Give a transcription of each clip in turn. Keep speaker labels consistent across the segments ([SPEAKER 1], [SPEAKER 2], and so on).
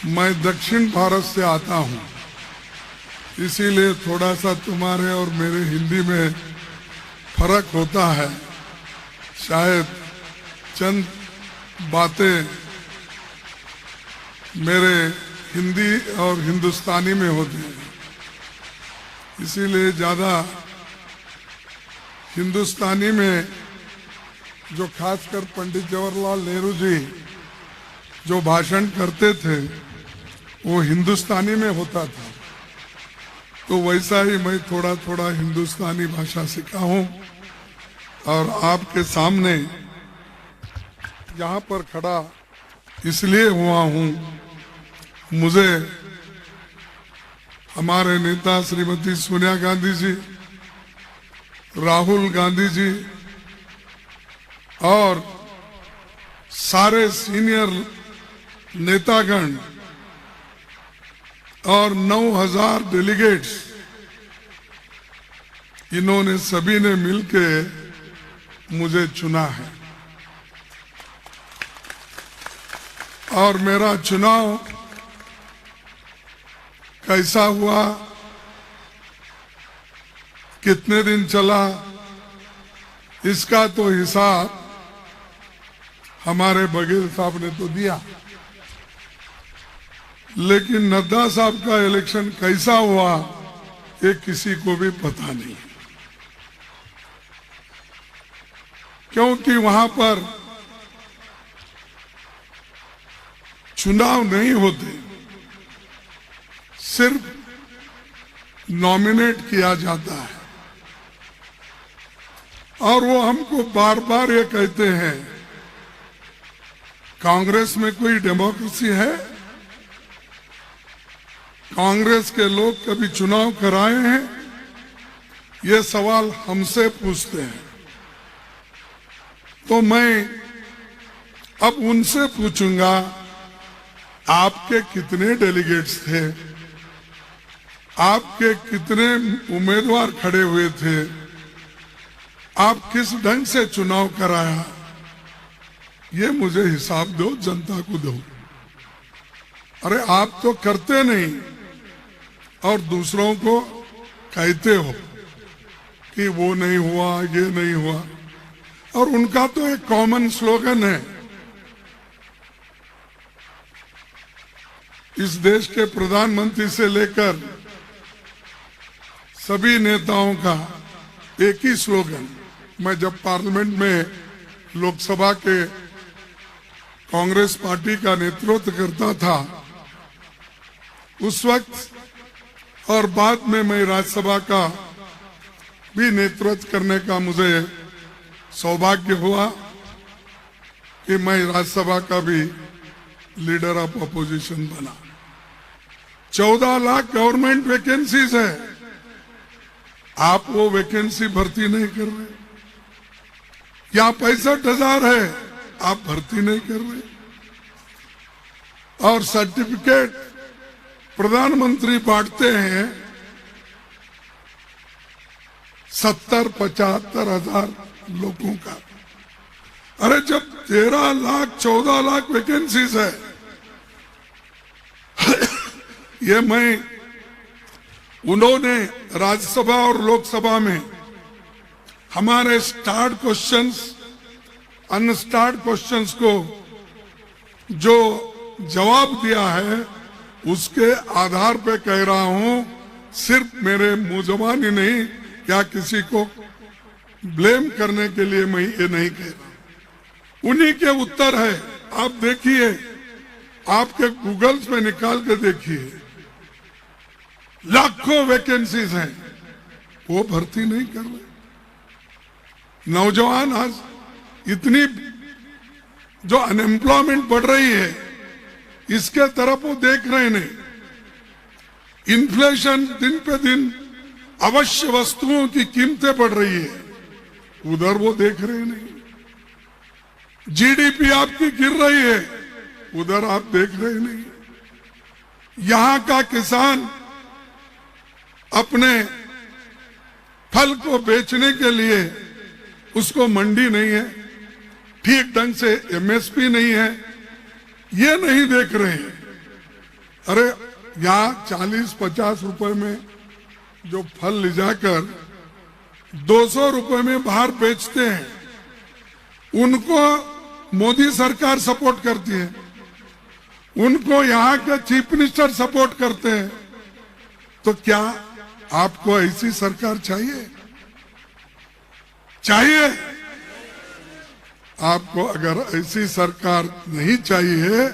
[SPEAKER 1] मैं दक्षिण भारत से आता हूं, इसीलिए थोड़ा सा तुम्हारे और मेरे हिंदी में फर्क होता है। शायद चंद बातें मेरे हिंदी और हिंदुस्तानी में होती हैं, इसीलिए ज़्यादा हिंदुस्तानी में जो खासकर पंडित जवाहरलाल नेहरू जी जो भाषण करते थे वो हिंदुस्तानी में होता था, तो वैसा ही मैं थोड़ा थोड़ा हिंदुस्तानी भाषा सीखा हूँ और आपके सामने यहाँ पर खड़ा इसलिए हुआ हूँ। मुझे हमारे नेता श्रीमती सोनिया गांधी जी, राहुल गांधी जी और सारे सीनियर नेतागण और 9,000 डेलीगेट्स, इन्होंने सभी ने मिलके मुझे चुना है और मेरा चुनाव कैसा हुआ, कितने दिन चला, इसका तो हिसाब हमारे बघेल साहब ने तो दिया, लेकिन नड्डा साहब का इलेक्शन कैसा हुआ ये किसी को भी पता नहीं, क्योंकि वहां पर चुनाव नहीं होते, सिर्फ नॉमिनेट किया जाता है। और वो हमको बार बार ये कहते हैं, कांग्रेस में कोई डेमोक्रेसी है? कांग्रेस के लोग कभी चुनाव कराए हैं? ये सवाल हमसे पूछते हैं। तो मैं अब उनसे पूछूंगा, आपके कितने डेलीगेट्स थे, आपके कितने उम्मीदवार खड़े हुए थे, आप किस ढंग से चुनाव कराया, ये मुझे हिसाब दो, जनता को दो। अरे आप तो करते नहीं और दूसरों को कहते हो कि वो नहीं हुआ, ये नहीं हुआ, और उनका तो एक कॉमन स्लोगन है, इस देश के प्रधानमंत्री से लेकर सभी नेताओं का एक ही स्लोगन। मैं जब पार्लियामेंट में लोकसभा के कांग्रेस पार्टी का नेतृत्व करता था उस वक्त, और बाद में मैं राज्यसभा का भी नेतृत्व करने का मुझे सौभाग्य हुआ कि मैं राज्यसभा का भी लीडर ऑफ अपोजिशन बना। 14 लाख गवर्नमेंट वैकेंसीज है, आप वो वैकेंसी भर्ती नहीं कर रहे। या 65,000 है, आप भर्ती नहीं कर रहे। और सर्टिफिकेट प्रधानमंत्री बांटते हैं 70-75 हजार लोगों का। अरे जब 13 लाख 14 लाख वैकेंसीज है, ये मैं उन्होंने राज्यसभा और लोकसभा में हमारे स्टार्ट क्वेश्चंस, अनस्टार्ट क्वेश्चंस को जो जवाब दिया है उसके आधार पे कह रहा हूं, सिर्फ मेरे मुंह जबानी नहीं या किसी को ब्लेम करने के लिए मैं ये नहीं कह रहा। उन्हीं के उत्तर है, आप देखिए, आपके गूगल्स में निकाल के देखिए, लाखों वैकेंसीज हैं, वो भर्ती नहीं कर रहे। नौजवान आज इतनी जो अनएम्प्लॉयमेंट बढ़ रही है, इसके तरफ वो देख रहे नहीं। इन्फ्लेशन दिन पे दिन अवश्य वस्तुओं की कीमतें बढ़ रही है, उधर वो देख रहे नहीं। जीडीपी आपकी गिर रही है, उधर आप देख रहे नहीं। यहां का किसान अपने फल को बेचने के लिए उसको मंडी नहीं है, ठीक ढंग से एमएसपी नहीं है, ये नहीं देख रहे हैं। अरे यहाँ 40-50 रुपए में जो फल ले जाकर 200 रुपए में बाहर बेचते हैं, उनको मोदी सरकार सपोर्ट करती है, उनको यहाँ के चीफ मिनिस्टर सपोर्ट करते हैं। तो क्या आपको ऐसी सरकार चाहिए? चाहिए? आपको अगर ऐसी सरकार नहीं चाहिए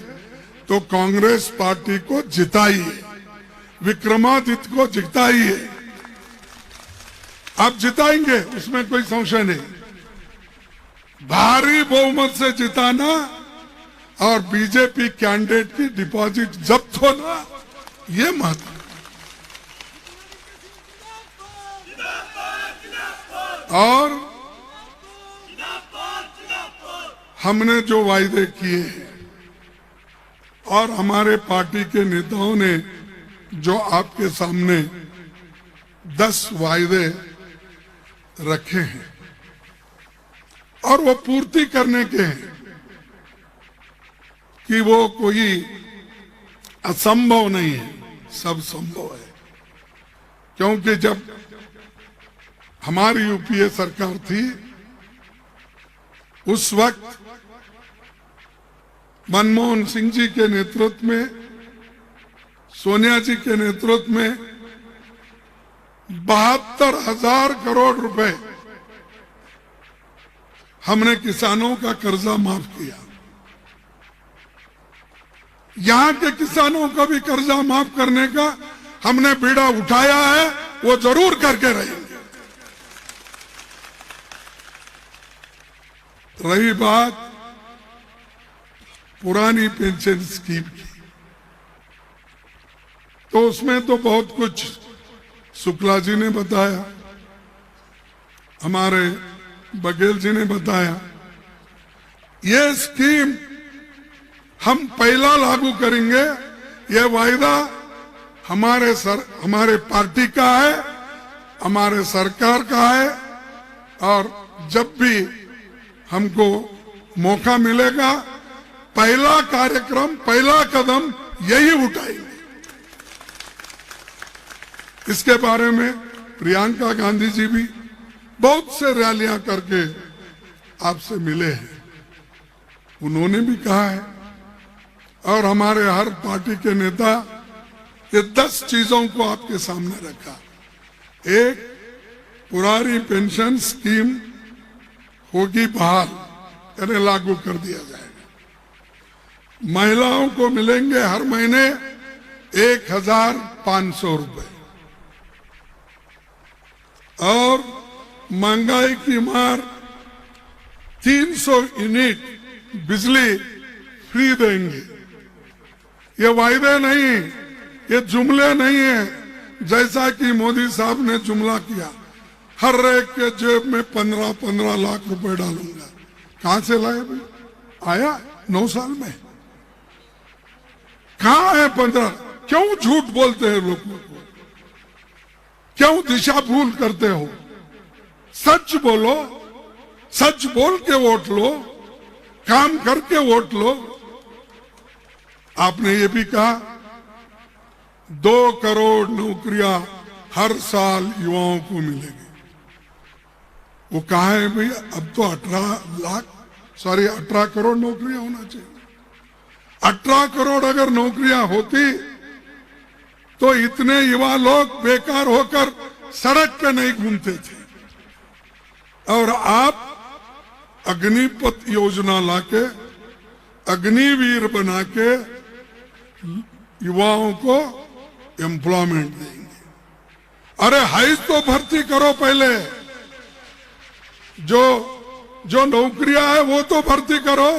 [SPEAKER 1] तो कांग्रेस पार्टी को जिताइए, विक्रमादित्य को जिताइए। आप जिताएंगे, उसमें कोई संशय नहीं। भारी बहुमत से जिताना और बीजेपी कैंडिडेट की डिपॉजिट जब्त होना, ये महत्व। और हमने जो वायदे किए और हमारे पार्टी के नेताओं ने जो आपके सामने 10 वायदे रखे हैं और वो पूर्ति करने के हैं कि वो कोई असंभव नहीं है, सब संभव है। क्योंकि जब हमारी यूपीए सरकार थी, उस वक्त मनमोहन सिंह जी के नेतृत्व में, सोनिया जी के नेतृत्व में 72,000 करोड़ रुपए हमने किसानों का कर्जा माफ किया। यहां के किसानों का भी कर्जा माफ करने का हमने बीड़ा उठाया है, वो जरूर करके रहेंगे। रही बात पुरानी पेंशन स्कीम की, तो उसमें तो बहुत कुछ शुक्ला जी ने बताया, हमारे बघेल जी ने बताया। ये स्कीम हम पहला लागू करेंगे, ये वायदा हमारे पार्टी का है, हमारे सरकार का है। और जब भी हमको मौका मिलेगा, पहला कार्यक्रम, पहला कदम यही उठाएंगे। इसके बारे में प्रियंका गांधी जी भी बहुत से रैलियां करके आपसे मिले हैं, उन्होंने भी कहा है। और हमारे हर पार्टी के नेता ये 10 चीजों को आपके सामने रखा। एक, पुरानी पेंशन स्कीम होगी बहाल, यानी लागू कर दिया जाएगा। महिलाओं को मिलेंगे हर महीने 1,500 रुपए। और महंगाई की मार 300 यूनिट बिजली फ्री देंगे। ये वायदे नहीं, ये जुमले नहीं है जैसा कि मोदी साहब ने जुमला किया, हर एक के जेब में 15-15 लाख रुपए डालूंगा। कहां से लाए भाई? आया 9 साल में? कहां है 15? क्यों झूठ बोलते हैं लोगों को? क्यों दिशा भूल करते हो? सच बोलो, सच बोल के वोट लो, काम करके वोट लो। आपने ये भी कहा 2 करोड़ नौकरियां हर साल युवाओं को मिलेगी। वो कहा है भाई? अब तो 18 करोड़ नौकरियां होना चाहिए। 18 करोड़ अगर नौकरियां होती तो इतने युवा लोग बेकार होकर सड़क पे नहीं घूमते थे। और आप अग्निपथ योजना लाके, अग्निवीर बना के युवाओं को एम्प्लॉयमेंट देंगे। अरे हाई तो भर्ती करो पहले, जो नौकरियां है वो तो भर्ती करो।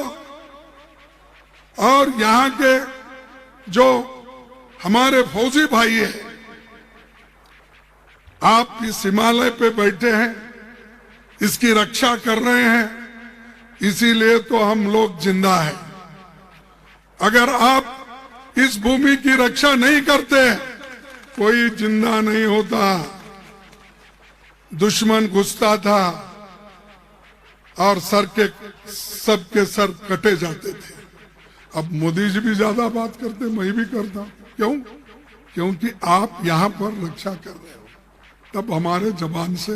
[SPEAKER 1] और यहाँ के जो हमारे फौजी भाई है, आप इस हिमालय पे बैठे हैं, इसकी रक्षा कर रहे हैं, इसीलिए तो हम लोग जिंदा हैं। अगर आप इस भूमि की रक्षा नहीं करते, कोई जिंदा नहीं होता। दुश्मन घुसता था और सबके सर कटे जाते थे। अब मोदी जी भी ज्यादा बात करते, मैं भी करता। क्यों? क्योंकि आप यहाँ पर रक्षा कर रहे हो, तब हमारे जबान से